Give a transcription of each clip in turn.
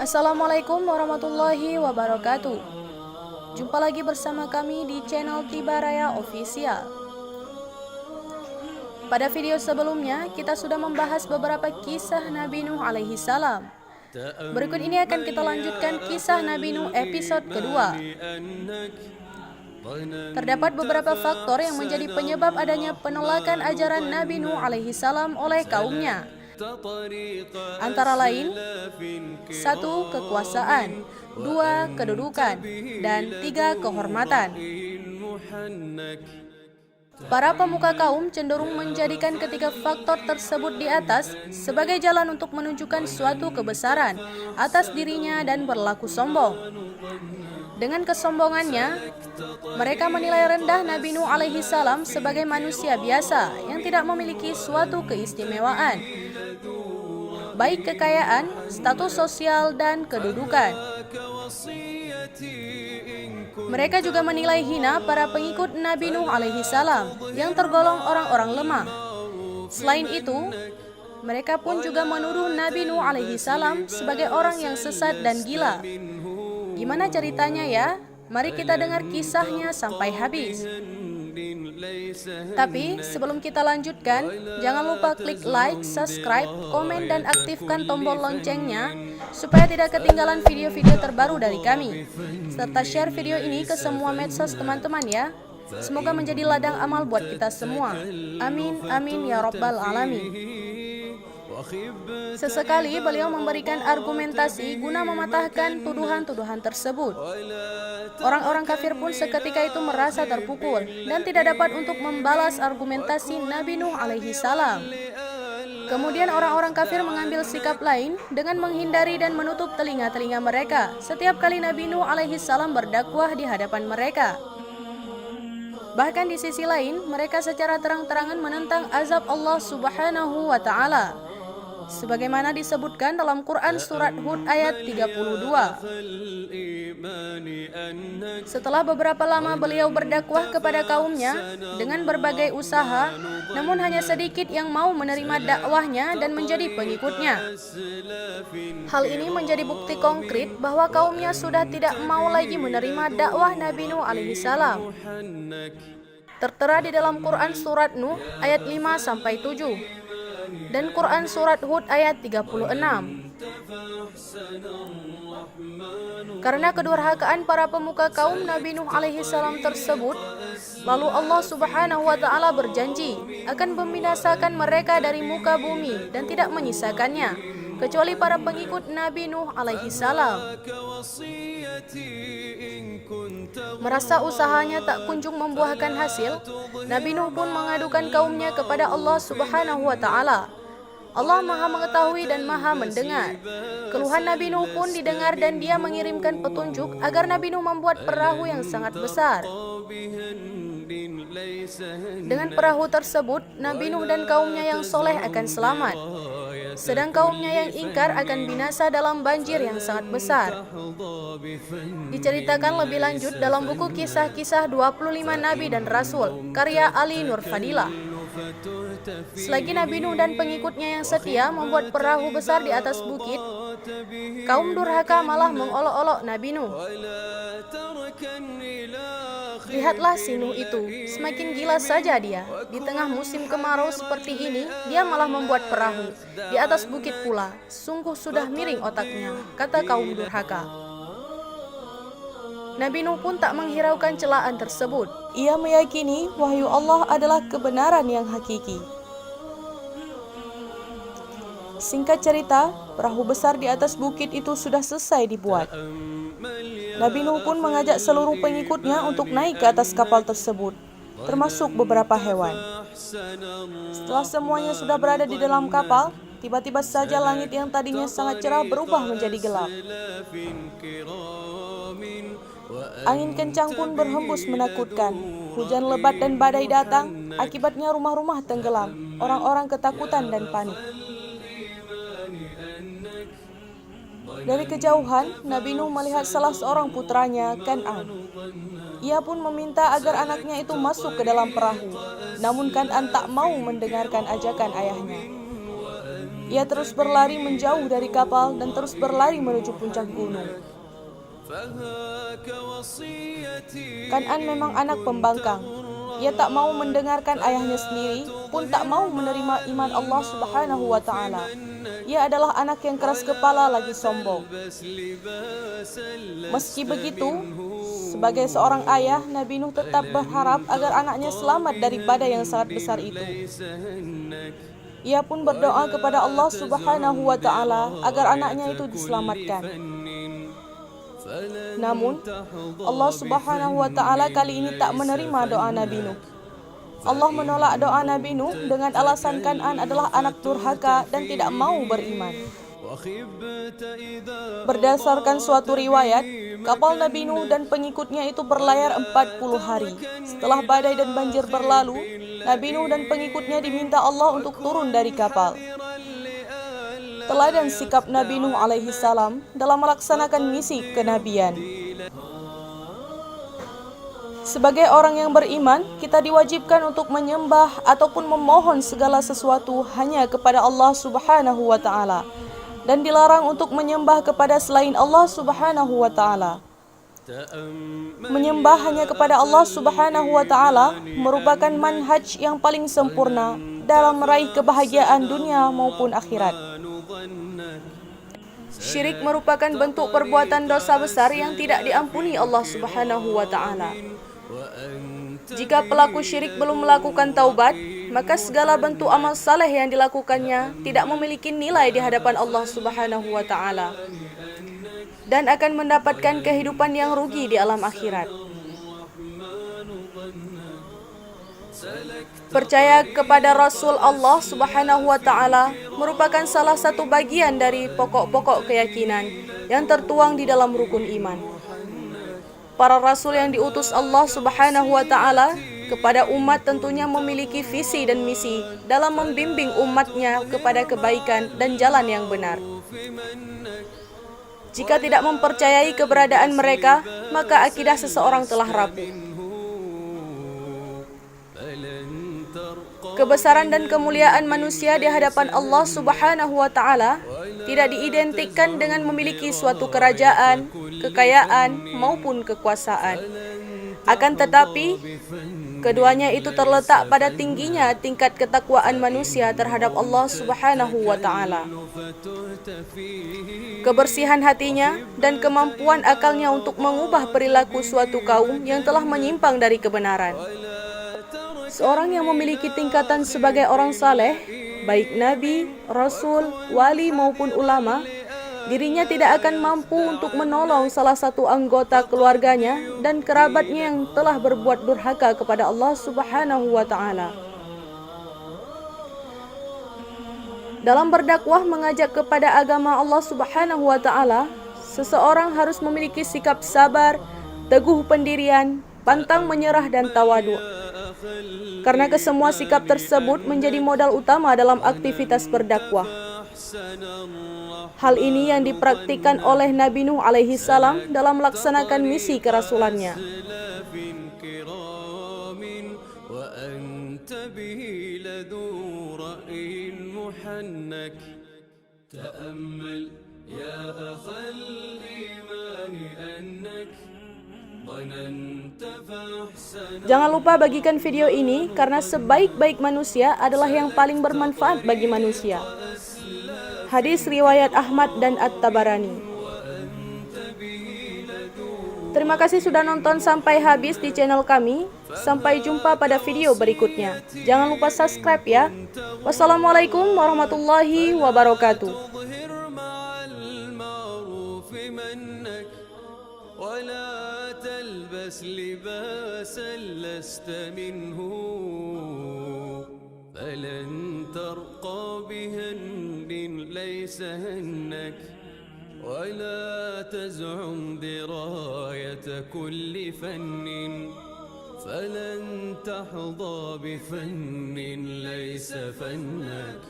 Assalamualaikum warahmatullahi wabarakatuh. Jumpa lagi bersama kami di channel Tibaraya Official. Pada video sebelumnya kita sudah membahas beberapa kisah Nabi Nuh alaihi salam. Berikut ini akan kita lanjutkan kisah Nabi Nuh episode kedua. Terdapat beberapa faktor yang menjadi penyebab adanya penolakan ajaran Nabi Nuh alaihi salam oleh kaumnya. Antara lain, 1. Kekuasaan, 2. Kedudukan, dan 3. Kehormatan. Para pemuka kaum cenderung menjadikan ketiga faktor tersebut di atas sebagai jalan untuk menunjukkan suatu kebesaran atas dirinya dan berlaku sombong. Dengan kesombongannya, mereka menilai rendah Nabi Nuh alaihi salam sebagai manusia biasa yang tidak memiliki suatu keistimewaan, baik kekayaan, status sosial, dan kedudukan. Mereka juga menilai hina para pengikut Nabi Nuh alaihi salam yang tergolong orang-orang lemah. Selain itu, mereka pun juga menuduh Nabi Nuh alaihi salam sebagai orang yang sesat dan gila. Gimana ceritanya ya? Mari kita dengar kisahnya sampai habis. Tapi sebelum kita lanjutkan, jangan lupa klik like, subscribe, komen, dan aktifkan tombol loncengnya supaya tidak ketinggalan video-video terbaru dari kami. Serta share video ini ke semua medsos teman-teman ya. Semoga menjadi ladang amal buat kita semua. Amin, amin ya rabbal alamin. Sesekali beliau memberikan argumentasi guna mematahkan tuduhan-tuduhan tersebut. Orang-orang kafir pun seketika itu merasa terpukul dan tidak dapat untuk membalas argumentasi Nabi Nuh alaihi salam. Kemudian orang-orang kafir mengambil sikap lain dengan menghindari dan menutup telinga-telinga mereka setiap kali Nabi Nuh alaihi salam berdakwah di hadapan mereka. Bahkan di sisi lain, mereka secara terang-terangan menentang azab Allah Subhanahu wa Ta'ala, sebagaimana disebutkan dalam Quran surat Hud ayat 32. Setelah beberapa lama beliau berdakwah kepada kaumnya dengan berbagai usaha, namun hanya sedikit yang mau menerima dakwahnya dan menjadi pengikutnya. Hal ini menjadi bukti konkret bahwa kaumnya sudah tidak mau lagi menerima dakwah Nabi Nuh alaihi salam. Tertera di dalam Quran surat Nuh ayat 5-7 dan Quran surat Hud ayat 36. Karena kedurhakaan para pemuka kaum Nabi Nuh alaihi salam tersebut, lalu Allah Subhanahu wa Ta'ala berjanji akan membinasakan mereka dari muka bumi dan tidak menyisakannya kecuali para pengikut Nabi Nuh alaihi salam. Merasa usahanya tak kunjung membuahkan hasil, Nabi Nuh pun mengadukan kaumnya kepada Allah Subhanahu wa Ta'ala. Allah Maha mengetahui dan Maha mendengar. Keluhan Nabi Nuh pun didengar dan Dia mengirimkan petunjuk agar Nabi Nuh membuat perahu yang sangat besar. Dengan perahu tersebut, Nabi Nuh dan kaumnya yang soleh akan selamat, sedang kaumnya yang ingkar akan binasa dalam banjir yang sangat besar. Diceritakan lebih lanjut dalam buku Kisah-Kisah 25 Nabi dan Rasul, karya Ali Nur Fadilah. Selagi Nabi Nuh dan pengikutnya yang setia membuat perahu besar di atas bukit, kaum durhaka malah mengolok-olok Nabi Nuh. Lihatlah si Nuh itu, semakin gila saja dia. Di tengah musim kemarau seperti ini, dia malah membuat perahu di atas bukit pula. Sungguh sudah miring otaknya, kata kaum durhaka. Nabi Nuh pun tak menghiraukan celaan tersebut. Ia meyakini wahyu Allah adalah kebenaran yang hakiki. Singkat cerita, perahu besar di atas bukit itu sudah selesai dibuat. Nabi Nuh pun mengajak seluruh pengikutnya untuk naik ke atas kapal tersebut, termasuk beberapa hewan. Setelah semuanya sudah berada di dalam kapal, tiba-tiba saja langit yang tadinya sangat cerah berubah menjadi gelap. Angin kencang pun berhembus menakutkan. Hujan lebat dan badai datang, akibatnya rumah-rumah tenggelam. Orang-orang ketakutan dan panik. Dari kejauhan, Nabi Nuh melihat salah seorang putranya, Kan'an. Ia pun meminta agar anaknya itu masuk ke dalam perahu. Namun Kan'an tak mau mendengarkan ajakan ayahnya. Ia terus berlari menjauh dari kapal dan terus berlari menuju puncak gunung. Kan'an memang anak pembangkang. Ia tak mau mendengarkan ayahnya sendiri, pun tak mau menerima iman Allah Subhanahu wa Ta'ala. Ia adalah anak yang keras kepala lagi sombong. Meski begitu, sebagai seorang ayah, Nabi Nuh tetap berharap agar anaknya selamat dari badai yang sangat besar itu. Ia pun berdoa kepada Allah Subhanahu wa Ta'ala agar anaknya itu diselamatkan. Namun, Allah Subhanahu wa Ta'ala kali ini tak menerima doa Nabi Nuh. Allah menolak doa Nabi Nuh dengan alasan Kan'an adalah anak durhaka dan tidak mau beriman. Berdasarkan suatu riwayat, kapal Nabi Nuh dan pengikutnya itu berlayar 40 hari. Setelah badai dan banjir berlalu, Nabi Nuh dan pengikutnya diminta Allah untuk turun dari kapal. Teladan sikap Nabi Nuh alaihi salam dalam melaksanakan misi kenabian. Sebagai orang yang beriman, kita diwajibkan untuk menyembah ataupun memohon segala sesuatu hanya kepada Allah Subhanahu wa Ta'ala, dan dilarang untuk menyembah kepada selain Allah Subhanahu wa Ta'ala. Menyembah hanya kepada Allah Subhanahu wa Ta'ala merupakan manhaj yang paling sempurna dalam meraih kebahagiaan dunia maupun akhirat. Syirik merupakan bentuk perbuatan dosa besar yang tidak diampuni Allah Subhanahu wa Ta'ala. Jika pelaku syirik belum melakukan taubat, maka segala bentuk amal saleh yang dilakukannya tidak memiliki nilai di hadapan Allah Subhanahu wa Ta'ala dan akan mendapatkan kehidupan yang rugi di alam akhirat. Percaya kepada Rasul Allah Subhanahu wa Ta'ala merupakan salah satu bagian dari pokok-pokok keyakinan yang tertuang di dalam rukun iman. Para rasul yang diutus Allah Subhanahu wa Ta'ala kepada umat tentunya memiliki visi dan misi dalam membimbing umatnya kepada kebaikan dan jalan yang benar. Jika tidak mempercayai keberadaan mereka, maka akidah seseorang telah rapuh. Kebesaran dan kemuliaan manusia di hadapan Allah Subhanahu wa Ta'ala tidak diidentikan dengan memiliki suatu kerajaan, kekayaan, maupun kekuasaan. Akan tetapi, keduanya itu terletak pada tingginya tingkat ketakwaan manusia terhadap Allah Subhanahu wa Ta'ala, kebersihan hatinya, dan kemampuan akalnya untuk mengubah perilaku suatu kaum yang telah menyimpang dari kebenaran. Seorang yang memiliki tingkatan sebagai orang saleh, baik nabi, rasul, wali maupun ulama, dirinya tidak akan mampu untuk menolong salah satu anggota keluarganya dan kerabatnya yang telah berbuat durhaka kepada Allah Subhanahu wa Ta'ala. Dalam berdakwah mengajak kepada agama Allah Subhanahu wa Ta'ala, seseorang harus memiliki sikap sabar, teguh pendirian, pantang menyerah dan tawadu. Karena kesemua sikap tersebut menjadi modal utama dalam aktivitas berdakwah. Hal ini yang dipraktikkan oleh Nabi Nuh alaihi salam dalam melaksanakan misi kerasulannya. Jangan lupa bagikan video ini karena sebaik-baik manusia adalah yang paling bermanfaat bagi manusia. Hadis riwayat Ahmad dan At-Tabarani. Terima kasih sudah nonton sampai habis di channel kami. Sampai jumpa pada video berikutnya. Jangan lupa subscribe ya. Wassalamualaikum warahmatullahi wabarakatuh. ولا تلبس لباسا لست منه فلن ترقى بهن ليس هنك ولا تزعم دراية كل فن فلن تحظى بفن ليس فنك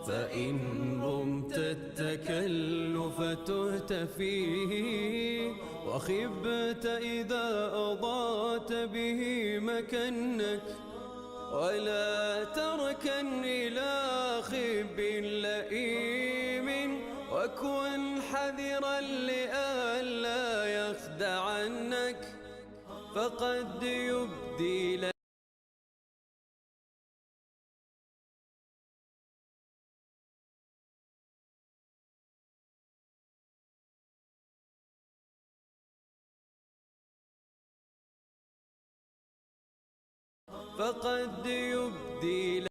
فإن رمت التكلف تهت فيه وخبت إذا أضعت به مكنك ولا تركن إلى خب لئيم وكن حذرا لئلا يخدعنك فقد يبدي لك فقد يبدي